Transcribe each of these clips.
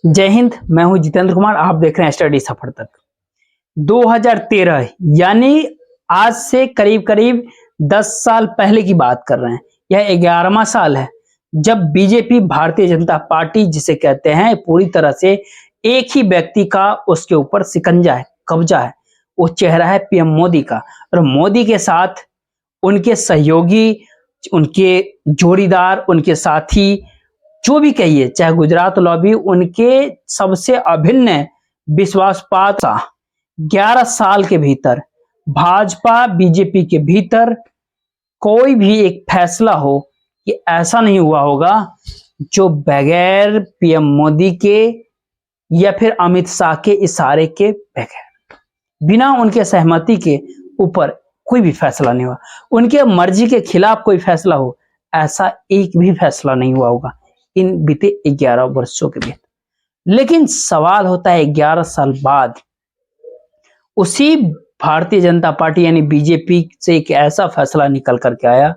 जय हिंद। मैं हूं जितेंद्र कुमार। आप देख रहे हैं स्टडी सफर तक। 2013 यानी आज से करीब करीब 10 साल पहले की बात कर रहे हैं। यह 11वां साल है जब बीजेपी भारतीय जनता पार्टी जिसे कहते हैं पूरी तरह से एक ही व्यक्ति का उसके ऊपर शिकंजा है, कब्जा है। वो चेहरा है पीएम मोदी का, और मोदी के साथ उनके सहयोगी, उनके जोड़ीदार, उनके साथी, जो भी कहिए, चाहे गुजरात लॉबी, उनके सबसे अभिन्न विश्वासपात 11 साल के भीतर भाजपा बीजेपी के भीतर कोई भी एक फैसला हो कि ऐसा नहीं हुआ होगा जो बगैर पीएम मोदी के या फिर अमित शाह के इशारे के बगैर, बिना उनके सहमति के ऊपर कोई भी फैसला नहीं हुआ। उनके मर्जी के खिलाफ कोई फैसला हो, ऐसा एक भी फैसला नहीं हुआ होगा इन बीते 11 वर्षों के भीतर। लेकिन सवाल होता है 11 साल बाद उसी भारतीय जनता पार्टी यानी बीजेपी से एक ऐसा फैसला निकल करके आया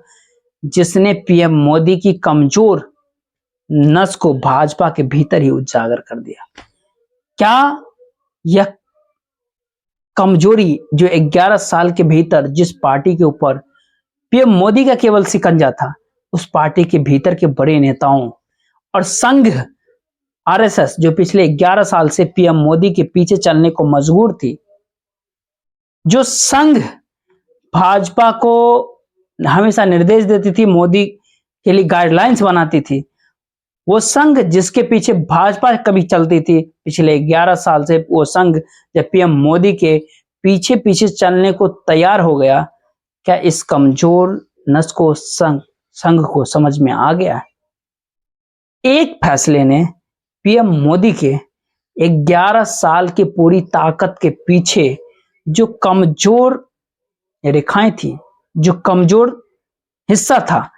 जिसने पीएम मोदी की कमजोर नस को भाजपा के भीतर ही उजागर कर दिया। क्या यह कमजोरी जो 11 साल के भीतर जिस पार्टी के ऊपर पीएम मोदी का केवल शिकंजा था, उस पार्टी के भीतर के बड़े नेताओं और संघ आरएसएस जो पिछले 11 साल से पीएम मोदी के पीछे चलने को मजबूर थी, जो संघ भाजपा को हमेशा निर्देश देती थी, मोदी के लिए गाइडलाइंस बनाती थी, वो संघ जिसके पीछे भाजपा कभी चलती थी, पिछले 11 साल से वो संघ जब पीएम मोदी के पीछे पीछे चलने को तैयार हो गया, क्या इस कमजोर नस को संघ को समझ में आ गया? एक फैसले ने पीएम मोदी के 11 साल की पूरी ताकत के पीछे जो कमजोर रेखाएं थी, जो कमजोर हिस्सा था,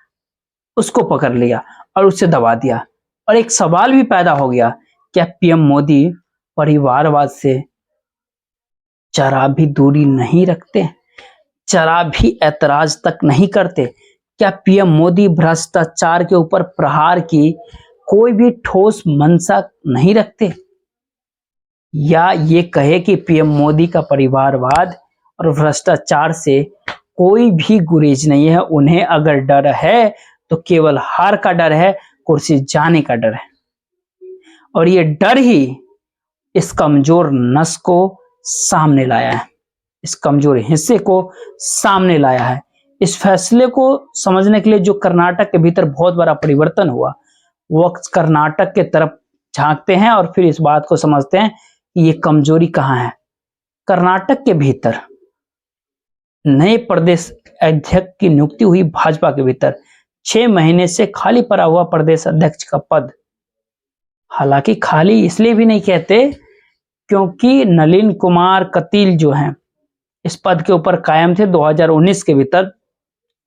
उसको पकड़ लिया और उसे दबा दिया। और एक सवाल भी पैदा हो गया, क्या पीएम मोदी परिवारवाद से जरा भी दूरी नहीं रखते, जरा भी ऐतराज तक नहीं करते? क्या पीएम मोदी भ्रष्टाचार के ऊपर प्रहार की कोई भी ठोस मंशा नहीं रखते? या ये कहे कि पीएम मोदी का परिवारवाद और भ्रष्टाचार से कोई भी गुरेज नहीं है, उन्हें अगर डर है तो केवल हार का डर है, कुर्सी जाने का डर है। और ये डर ही इस कमजोर नस को सामने लाया है, इस कमजोर हिस्से को सामने लाया है। इस फैसले को समझने के लिए जो कर्नाटक के भीतर बहुत बड़ा परिवर्तन हुआ, वो कर्नाटक के तरफ झांकते हैं और फिर इस बात को समझते हैं कि ये कमजोरी कहां है। कर्नाटक के भीतर नए प्रदेश अध्यक्ष की नियुक्ति हुई भाजपा के भीतर। 6 महीने से खाली पड़ा हुआ प्रदेश अध्यक्ष का पद, हालांकि खाली इसलिए भी नहीं कहते क्योंकि नलिन कुमार कतील जो हैं इस पद के ऊपर कायम थे। 2019 के भीतर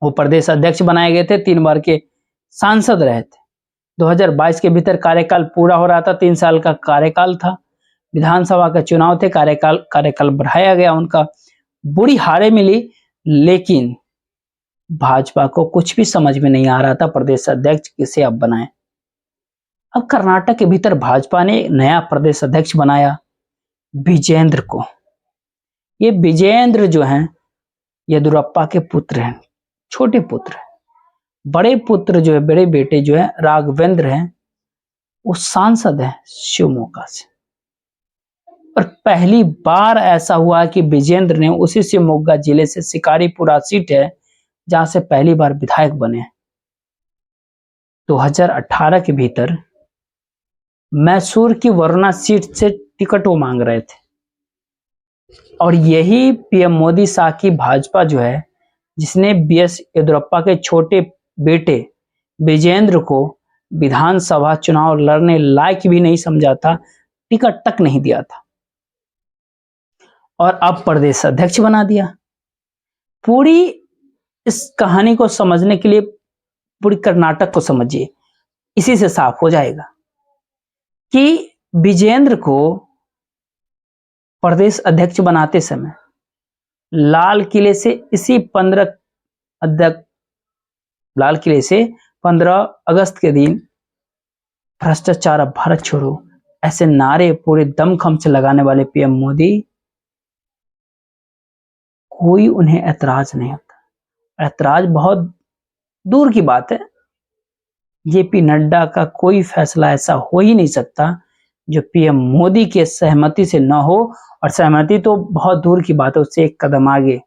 वो प्रदेश अध्यक्ष बनाए गए थे, 3 बार के सांसद रहे थे। 2022 के भीतर कार्यकाल पूरा हो रहा था, 3 साल का कार्यकाल था, विधानसभा का चुनाव थे, कार्यकाल बढ़ाया गया उनका। बुरी हारें मिली, लेकिन भाजपा को कुछ भी समझ में नहीं आ रहा था प्रदेश अध्यक्ष किसे अब बनाए। अब कर्नाटक के भीतर भाजपा ने नया प्रदेश अध्यक्ष बनाया, विजेंद्र को। ये विजेंद्र जो हैं येदियुरप्पा के पुत्र हैं, छोटे पुत्र हैं। बड़े पुत्र जो है, बड़े बेटे जो है राघवेंद्र हैं, वो सांसद है शिवमोगा से। और पहली बार ऐसा हुआ कि विजेंद्र ने उसी शिवमोगा जिले से, शिकारीपुरा सीट है जहां से पहली बार विधायक बने। 2018 के भीतर मैसूर की वरुणा सीट से टिकट वो मांग रहे थे, और यही पीएम मोदी शाह की भाजपा जो है, जिसने बीएस येदियुरप्पा के छोटे बेटे विजेंद्र को विधानसभा चुनाव लड़ने लायक भी नहीं समझा था, टिकट तक नहीं दिया था, और अब प्रदेश अध्यक्ष बना दिया। पूरी इस कहानी को समझने के लिए पूरी कर्नाटक को समझिए, इसी से साफ हो जाएगा कि विजेंद्र को प्रदेश अध्यक्ष बनाते समय लाल किले से 15 अगस्त के दिन भ्रष्टाचार अब भारत छोड़ो, ऐसे नारे पूरे दमखम से लगाने वाले पीएम मोदी, कोई उन्हें ऐतराज नहीं होता। ऐतराज बहुत दूर की बात है, जेपी नड्डा का कोई फैसला ऐसा हो ही नहीं सकता जो पीएम मोदी के सहमति से न हो, और सहमति तो बहुत दूर की बात है, उससे एक कदम आगे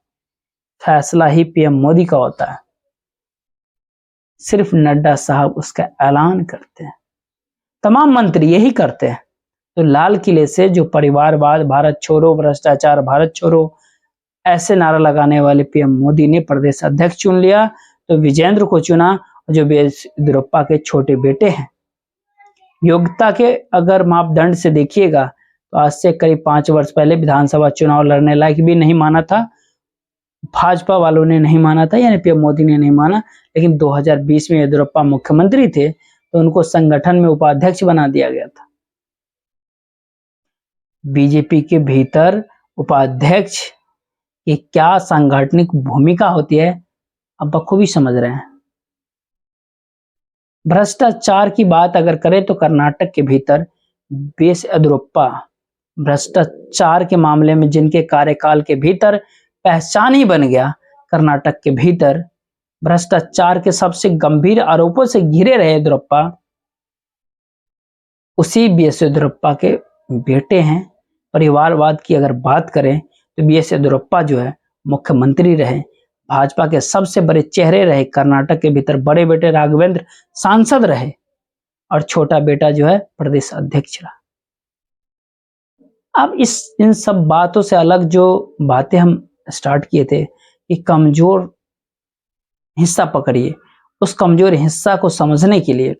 फैसला ही पीएम मोदी का होता है। सिर्फ नड्डा साहब उसका ऐलान करते हैं, तमाम मंत्री यही करते हैं। तो लाल किले से जो परिवारवाद, भारत छोड़ो, भ्रष्टाचार भारत छोड़ो, ऐसे नारा लगाने वाले पीएम मोदी ने प्रदेश अध्यक्ष चुन लिया, तो विजेंद्र को चुना, जो बीएस येदियुरप्पा के छोटे बेटे हैं। योग्यता के अगर मापदंड से देखिएगा तो आज से करीब 5 वर्ष पहले विधानसभा चुनाव लड़ने लायक भी नहीं माना था, भाजपा वालों ने नहीं माना था, यानी पीएम मोदी ने नहीं माना। लेकिन 2020 में येदियुरप्पा मुख्यमंत्री थे तो उनको संगठन में उपाध्यक्ष बना दिया गया था। बीजेपी के भीतर उपाध्यक्ष की क्या सांगठनिक भूमिका होती है, अब बखूबी समझ रहे हैं। भ्रष्टाचार की बात अगर करें तो कर्नाटक के भीतर बीएस येदियुरप्पा भ्रष्टाचार के मामले में जिनके कार्यकाल के भीतर पहचान ही बन गया, कर्नाटक के भीतर भ्रष्टाचार के सबसे गंभीर आरोपों से घिरे रहे येदियुरप्पा, उसी बीएस येदियुरप्पा के बेटे हैं। परिवारवाद की अगर बात करें तो बीएस येदियुरप्पा जो है मुख्यमंत्री रहे, भाजपा के सबसे बड़े चेहरे रहे, कर्नाटक के भीतर बड़े बेटे राघवेंद्र सांसद रहे, और छोटा बेटा जो है प्रदेश अध्यक्ष रहा। अब इन सब बातों से अलग जो बातें हम स्टार्ट किए थे कि कमजोर हिस्सा पकड़िए, उस कमजोर हिस्सा को समझने के लिए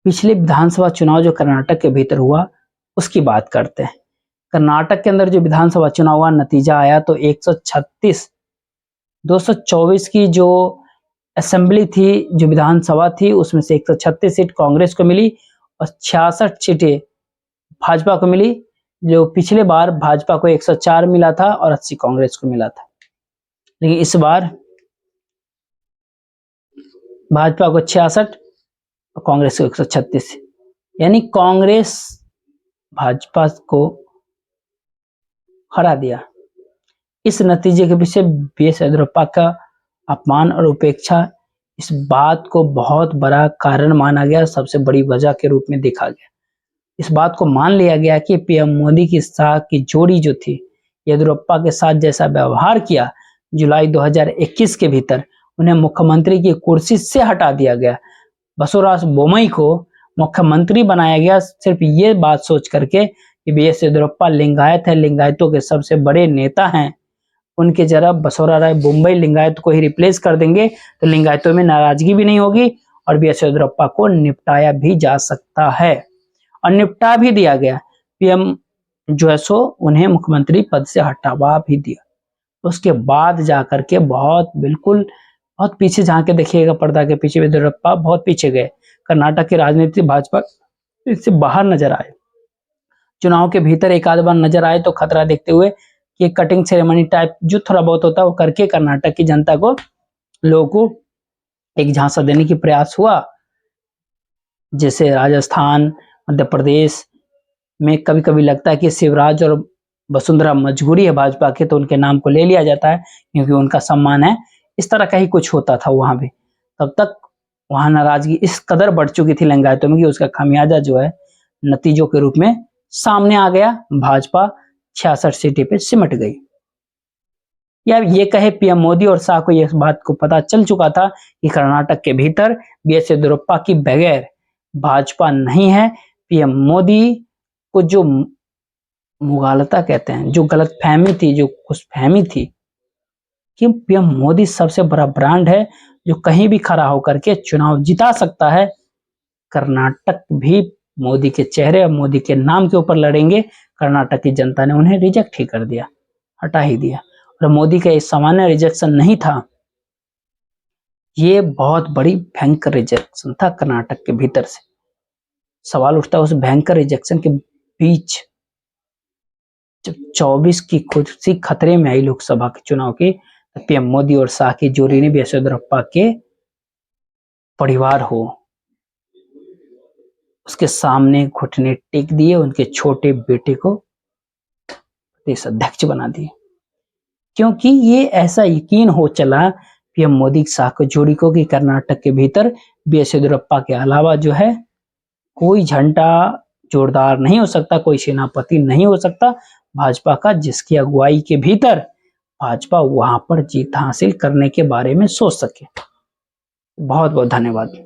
पिछले विधानसभा चुनाव जो कर्नाटक के भीतर हुआ उसकी बात करते हैं। कर्नाटक के अंदर जो विधानसभा चुनाव हुआ, नतीजा आया तो 136, 224 की जो असेंबली थी, जो विधानसभा थी, उसमें से 136 सीट कांग्रेस को मिली और 66 सीटें भाजपा को मिली। जो पिछले बार भाजपा को 104 मिला था और 80 कांग्रेस को मिला था, लेकिन इस बार भाजपा को 66 और कांग्रेस को 136, यानी कांग्रेस भाजपा को हरा दिया। इस नतीजे के पीछे बीएस येदियुरप्पा का अपमान और उपेक्षा, इस बात को बहुत बड़ा कारण माना गया, सबसे बड़ी वजह के रूप में देखा गया। इस बात को मान लिया गया कि पीएम मोदी की साथ की जोड़ी जो थी, येदियुरप्पा के साथ जैसा व्यवहार किया, जुलाई 2021 के भीतर उन्हें मुख्यमंत्री की कुर्सी से हटा दिया गया। बसवराज बोम्मई को मुख्यमंत्री बनाया गया सिर्फ ये बात सोच करके कि बीएस येदियुरप्पा लिंगायत है, लिंगायतों के सबसे बड़े नेता हैं, उनके जरा बसवराज बोम्मई लिंगायत को ही रिप्लेस कर देंगे तो लिंगायतों में नाराजगी भी नहीं होगी और बीएस येदियुरप्पा को निपटाया भी जा सकता है, और निपटा भी दिया गया। पीएम जो है सो उन्हें मुख्यमंत्री पद से हटावा भी दिया। उसके बाद जाकर के बहुत पीछे झांक के देखिएगा, पर्दा के पीछे येदियुरप्पा बहुत पीछे गए। कर्नाटक की राजनीति भाजपा इससे बाहर नजर आए, चुनाव के भीतर एक आध बार नजर आए तो खतरा देखते हुए कि कटिंग सेरेमनी टाइप जो थोड़ा बहुत होता है वो करके कर्नाटक की जनता को, लोगों को एक झांसा देने की प्रयास हुआ। जैसे राजस्थान, मध्य प्रदेश में कभी कभी लगता है कि शिवराज और वसुंधरा मजबूरी है भाजपा के, तो उनके नाम को ले लिया जाता है क्योंकि उनका सम्मान है। इस तरह का ही कुछ होता था वहां भी। तब तक वहां नाराजगी इस कदर बढ़ चुकी थी लिंगायतों में कि उसका खामियाजा जो है नतीजों के रूप में सामने आ गया। भाजपा 66 सीटें पे सिमट गई। या ये कहे पीएम मोदी और शाह को यह बात को पता चल चुका था कि कर्नाटक के भीतर बीएस येदियुरप्पा की बगैर भाजपा नहीं है। पीएम मोदी को जो मुगालता कहते हैं, जो गलत फहमी थी, जो खुशफहमी थी कि पीएम मोदी सबसे बड़ा ब्रांड है जो कहीं भी खड़ा होकर के चुनाव जिता सकता है, कर्नाटक भी मोदी के चेहरे और मोदी के नाम के ऊपर लड़ेंगे, कर्नाटक की जनता ने उन्हें रिजेक्ट ही कर दिया, हटा ही दिया। और मोदी का एक सामान्य रिजेक्शन नहीं था, ये बहुत बड़ी भयंकर रिजेक्शन था कर्नाटक के भीतर से। सवाल उठता है उस भयंकर रिजेक्शन के बीच जब 24 की कुर्सी खतरे में आई लोकसभा के चुनाव की, पीएम मोदी और शाह की जोड़ी ने बीएस येदियुरप्पा के परिवार हो, उसके सामने घुटने टेक दिए, उनके छोटे बेटे को प्रदेश अध्यक्ष बना दिए, क्योंकि ये ऐसा यकीन हो चला पीएम मोदी साहब को कि कर्नाटक के भीतर बीएस येदियुरप्पा के अलावा जो है कोई झंडा जोरदार नहीं हो सकता, कोई सेनापति नहीं हो सकता भाजपा का, जिसकी अगुवाई के भीतर भाजपा वहां पर जीत हासिल करने के बारे में सोच सके। बहुत बहुत धन्यवाद।